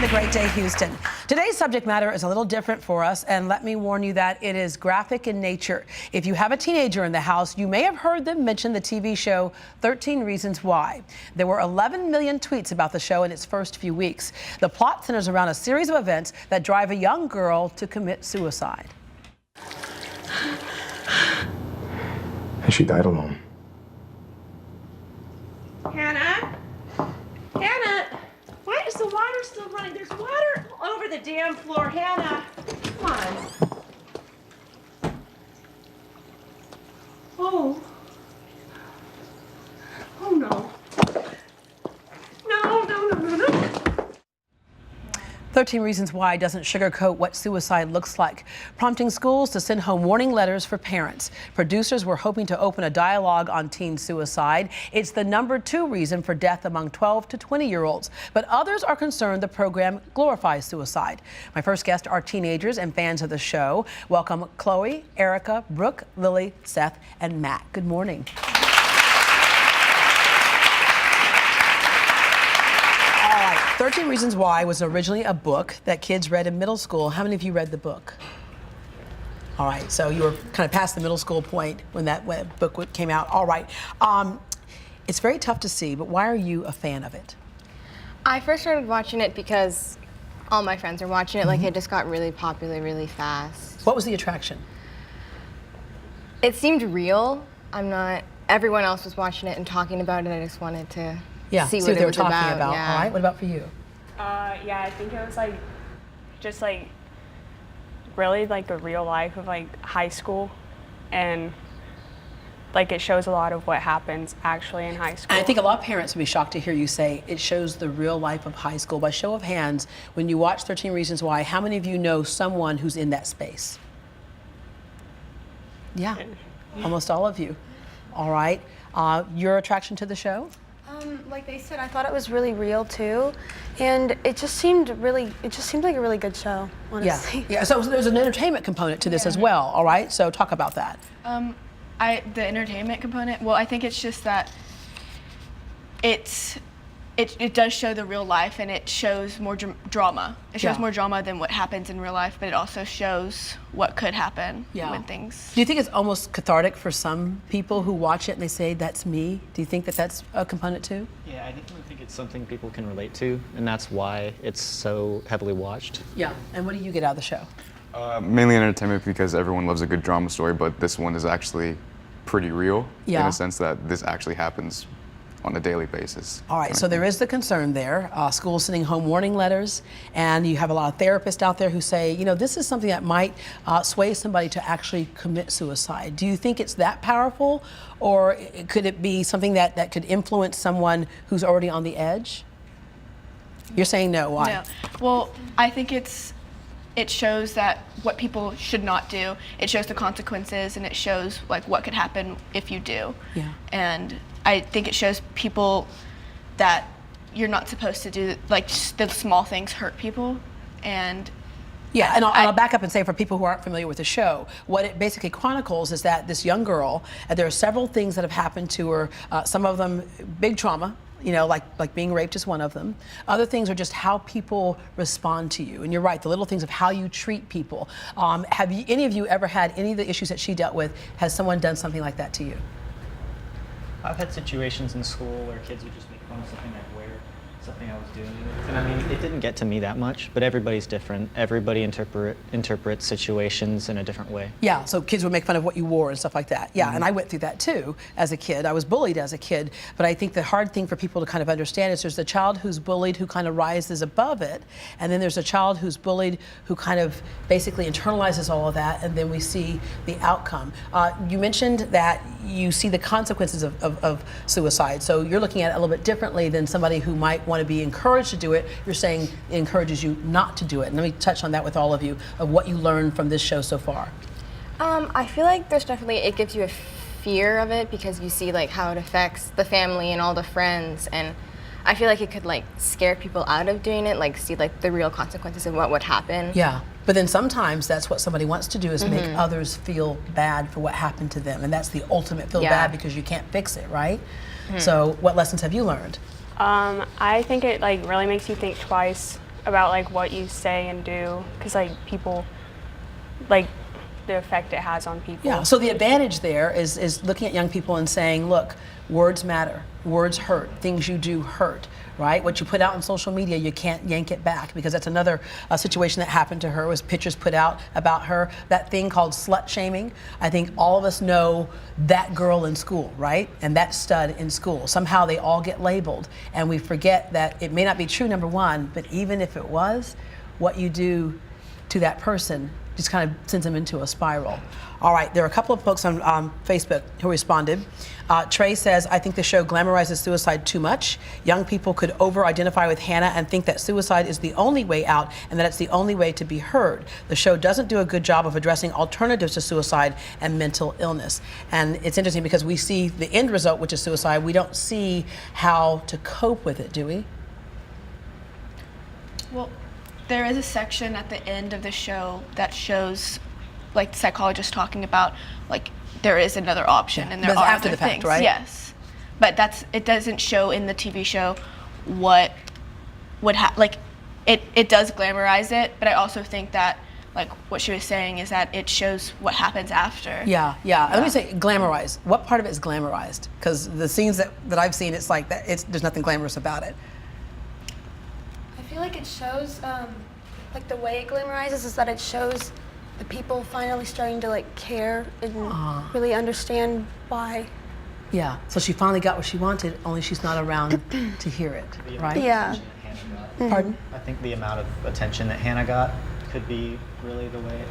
the Great Day Houston. Today's subject matter is a little different for us, and let me warn you that it is graphic in nature. If you have a teenager in the house, you may have heard them mention the TV show 13 Reasons Why. There were 11 million tweets about the show in its first few weeks. The plot centers around a series of events that drive a young girl to commit suicide. And she died alone. Hannah? Hannah? Why is the water still running? There's water all over the damn floor. Hannah, come on. Oh. Oh, no. No, no, no, no, no. 13 Reasons Why doesn't sugarcoat what suicide looks like, prompting schools to send home warning letters for parents. Producers were hoping to open a dialogue on teen suicide. It's the #2 reason for death among 12 to 20-year-olds, but others are concerned the program glorifies suicide. My first guests are teenagers and fans of the show. Welcome Chloe, Erica, Brooke, Lily, Seth, and Matt. Good morning. 13 Reasons Why was originally a book that kids read in middle school. How many of you read the book? All right, so you were kind of past the middle school point when that book came out. All right. It's very tough to see, but why are you a fan of it? I first started watching it because all my friends are watching it. Like, it just got really popular really fast. What was the attraction? It seemed real. Everyone else was watching it and talking about it. I just wanted to see what they were was talking about. Yeah. All right, what about for you? Yeah, I think it was just really a real life of high school, and it shows a lot of what happens actually in high school. And I think a lot of parents would be shocked to hear you say it shows the real life of high school. By show of hands, when you watch 13 Reasons Why, how many of you know someone who's in that space? Yeah, almost all of you. All right, your attraction to the show? Like they said, I thought it was really real too, and it just seemed like a really good show, honestly. Yeah. So there's an entertainment component to this as well. All right. So talk about that. The entertainment component. Well, I think it's just that it does show the real life, and it shows more drama. It shows more drama than what happens in real life, but it also shows what could happen when things. Do you think it's almost cathartic for some people who watch it and they say, that's me? Do you think that that's a component too? Yeah, I definitely think it's something people can relate to, and that's why it's so heavily watched. Yeah, and what do you get out of the show? Mainly entertainment, because everyone loves a good drama story, but this one is actually pretty real in a sense that this actually happens on a daily basis. All right, so there is the concern there. Schools sending home warning letters, and you have a lot of therapists out there who say, you know, this is something that might sway somebody to actually commit suicide. Do you think it's that powerful, or could it be something that could influence someone who's already on the edge? You're saying no, why? No. Well, I think it shows that what people should not do. It shows the consequences, and it shows what could happen if you do. Yeah. And I think it shows people that you're not supposed to do, the small things hurt people. And yeah, and I'll back up and say, for people who aren't familiar with the show, what it basically chronicles is that this young girl, there are several things that have happened to her, some of them big trauma, you know, like being raped is one of them. Other things are just how people respond to you. And you're right, the little things of how you treat people. Have any of you ever had any of the issues that she dealt with? Has someone done something like that to you? I've had situations in school where kids would just make fun of something I'd wear, something I was doing. And I mean, it didn't get to me that much, but everybody's different. Everybody interprets situations in a different way. Yeah, so kids would make fun of what you wore and stuff like that. Yeah, and I went through that too as a kid. I was bullied as a kid, but I think the hard thing for people to kind of understand is there's the child who's bullied who kind of rises above it, and then there's a child who's bullied who kind of basically internalizes all of that, and then we see the outcome. You mentioned that you see the consequences of suicide, so you're looking at it a little bit differently than somebody who might want to be encouraged to do it. You're saying it encourages you not to do it. And let me touch on that with all of you, of what you learned from this show so far. I feel like it gives you a fear of it, because you see how it affects the family and all the friends, and I feel like it could scare people out of doing it, see the real consequences of what would happen. Yeah, but then sometimes that's what somebody wants to do, is make others feel bad for what happened to them, and that's the ultimate feel bad because you can't fix it, right? So what lessons have you learned? I think it really makes you think twice about like what you say and do, because like people, like the effect it has on people. Yeah, so the advantage there is looking at young people and saying, look, words matter, words hurt, things you do hurt, right? What you put out on social media, you can't yank it back, because that's another situation that happened to her, was pictures put out about her, that thing called slut shaming. I think all of us know that girl in school, right? And that stud in school. Somehow they all get labeled, and we forget that it may not be true, number one, but even if it was, what you do to that person just kind of sends them into a spiral. All right, there are a couple of folks on Facebook who responded. Trey says, I think the show glamorizes suicide too much. Young people could over-identify with Hannah and think that suicide is the only way out and that it's the only way to be heard. The show doesn't do a good job of addressing alternatives to suicide and mental illness. And it's interesting because we see the end result, which is suicide. We don't see how to cope with it, do we? Well, there is a section at the end of the show that shows, like, the psychologist talking about, like, there is another option and there But it's are after other the fact, things. right? Yes, but it doesn't show in the TV show what would like, it does glamorize it, but I also think that, like, what she was saying is that it shows what happens after. Yeah. Let me say glamorized. What part of it is glamorized? Because the scenes that I've seen, it's like that. There's nothing glamorous about it. I feel like it shows, like the way it glamorizes is that it shows the people finally starting to like care and really understand why. Yeah. So she finally got what she wanted, only she's not around to hear it, right? Yeah. Pardon? I think the amount of attention that Hannah got could be really the way it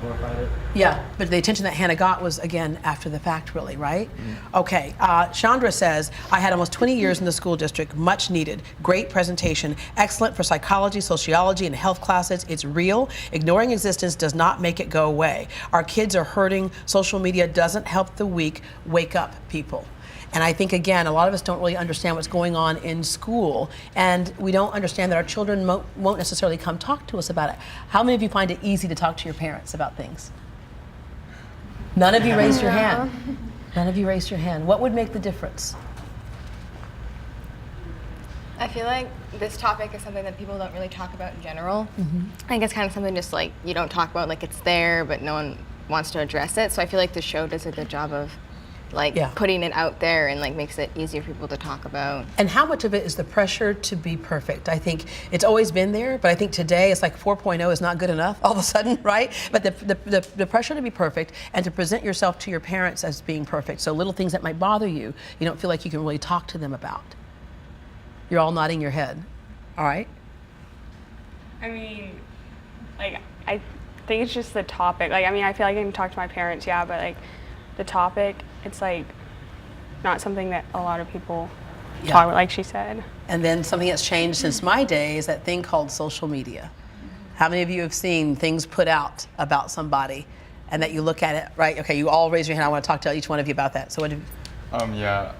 glorified it. Yeah, but the attention that Hannah got was, again, after the fact, really, right? Okay, Chandra says, I had almost 20 years in the school district, much needed, great presentation, excellent for psychology, sociology, and health classes. It's real. Ignoring existence does not make it go away. Our kids are hurting. Social media doesn't help the weak. Wake up, people. And I think, again, a lot of us don't really understand what's going on in school, and we don't understand that our children won't necessarily come talk to us about it. How many of you find it easy to talk to your parents about things? None of you raised your hand. None of you raised your hand. What would make the difference? I feel like this topic is something that people don't really talk about in general. I think it's kind of something just like you don't talk about, like it's there, but no one wants to address it. So I feel like the show does a good job of like putting it out there and like makes it easier for people to talk about. And how much of it is the pressure to be perfect? I think it's always been there, but I think today it's like 4.0 is not good enough all of a sudden, right? But the pressure to be perfect and to present yourself to your parents as being perfect. So little things that might bother you, you don't feel like you can really talk to them about. You're all nodding your head, all right? I mean, like, I think it's just the topic. Like, I mean, I feel like I can talk to my parents, yeah, but like the topic, it's like not something that a lot of people talk about, like she said. And then something that's changed since my day is that thing called social media. How many of you have seen things put out about somebody and that you look at it, right? Okay, you all raise your hand. I want to talk to each one of you about that. So what do you... Yeah,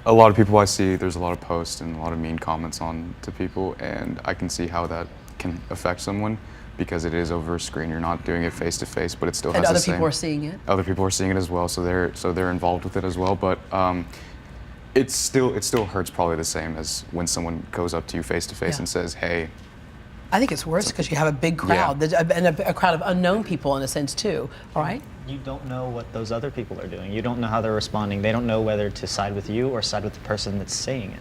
a lot of people I see, there's a lot of posts and a lot of mean comments on to people, and I can see how that can affect someone because it is over a screen. You're not doing it face to face, but it still has the same. And other people are seeing it. Other people are seeing it as well, so they're involved with it as well. But it still hurts probably the same as when someone goes up to you face to face and says, "Hey." I think it's worse because you have a big crowd and a crowd of unknown people in a sense too. All right. You don't know what those other people are doing. You don't know how they're responding. They don't know whether to side with you or side with the person that's saying it.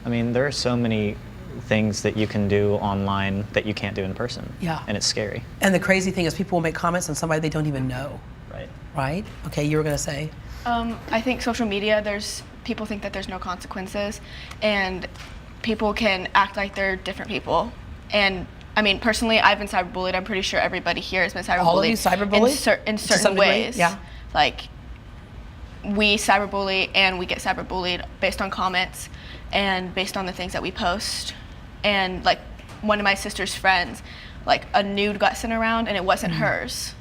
I mean, there are so many things that you can do online that you can't do in person. Yeah. And it's scary. And the crazy thing is people will make comments on somebody they don't even know. Right. Right? Okay, you were going to say? I think social media, people think that there's no consequences, and people can act like they're different people. And I mean, personally, I've been cyberbullied. I'm pretty sure everybody here has been cyberbullied. All of you cyberbullied? In certain ways. Yeah. Like, we cyberbully and we get cyberbullied based on comments and based on the things that we post. And like, one of my sister's friends, like a nude got sent around and it wasn't hers.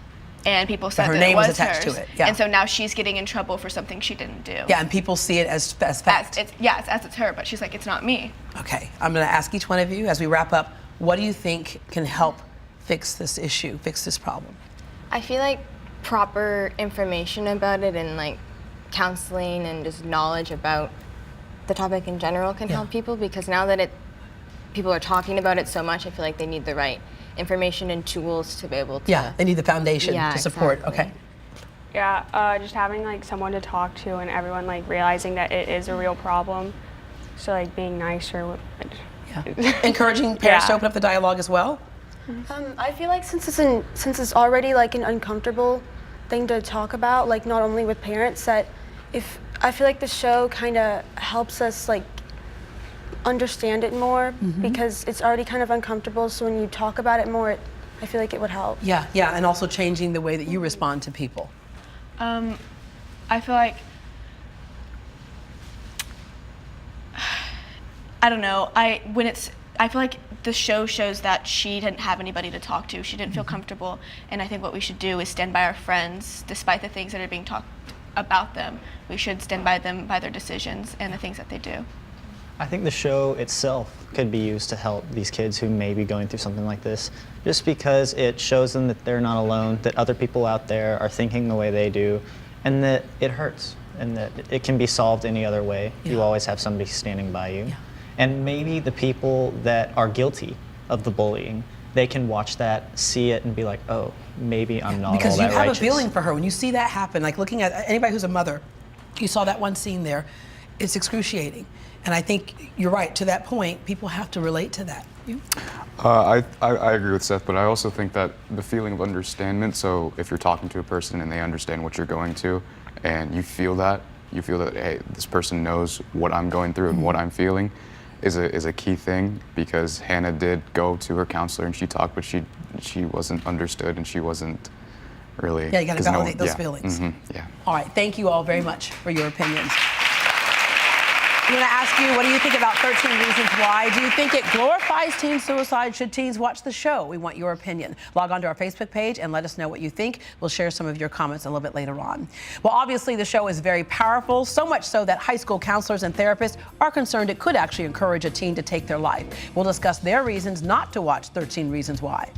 And people said her that name it was was attached hers. to it. Yeah. And so now she's getting in trouble for something she didn't do. Yeah, and people see it as fact. As it's her, but she's like, it's not me. Okay, I'm going to ask each one of you as we wrap up, what do you think can help fix this issue, fix this problem? I feel like proper information about it and like counseling and just knowledge about the topic in general can help people, because now that people are talking about it so much. I feel like they need the right information and tools to be able to. Yeah, they need the foundation Yeah, to support. exactly. Okay. Yeah, just having like someone to talk to and everyone like realizing that it is a real problem. So like being nicer. Yeah. Encouraging parents to Yeah. open up the dialogue as well. I feel like since it's already like an uncomfortable thing to talk about, like not only with parents, that if I feel like the show kind of helps us like understand it more because it's already kind of uncomfortable. So when you talk about it more, I feel like it would help. Yeah, yeah, and also changing the way that you respond to people. I feel like I don't know. I feel like the show shows that she didn't have anybody to talk to. She didn't feel comfortable, and I think what we should do is stand by our friends, despite the things that are being talked about them. We should stand by them, by their decisions and the things that they do. I think the show itself could be used to help these kids who may be going through something like this, just because it shows them that they're not alone, that other people out there are thinking the way they do, and that it hurts, and that it can be solved any other way. You always have somebody standing by you. And maybe the people that are guilty of the bullying, they can watch that, see it, and be like, oh, maybe I'm not Because all you that have righteous. a feeling for her when you see that happen. Like looking at anybody who's a mother, you saw that one scene there. It's excruciating, and I think you're right. To that point, people have to relate to that. You? I agree with Seth, but I also think that the feeling of understanding, so if you're talking to a person and they understand what you're going to, and you feel that, hey, this person knows what I'm going through and what I'm feeling, is a key thing, because Hannah did go to her counselor and she talked, but she wasn't understood and she wasn't really. Yeah, you got to 'cause no validate one- those feelings. Yeah. All right, thank you all very much for your opinions. I'm going to ask you, what do you think about 13 Reasons Why? Do you think it glorifies teen suicide? Should teens watch the show? We want your opinion. Log on to our Facebook page and let us know what you think. We'll share some of your comments a little bit later on. Well, obviously, the show is very powerful, so much so that high school counselors and therapists are concerned it could actually encourage a teen to take their life. We'll discuss their reasons not to watch 13 Reasons Why.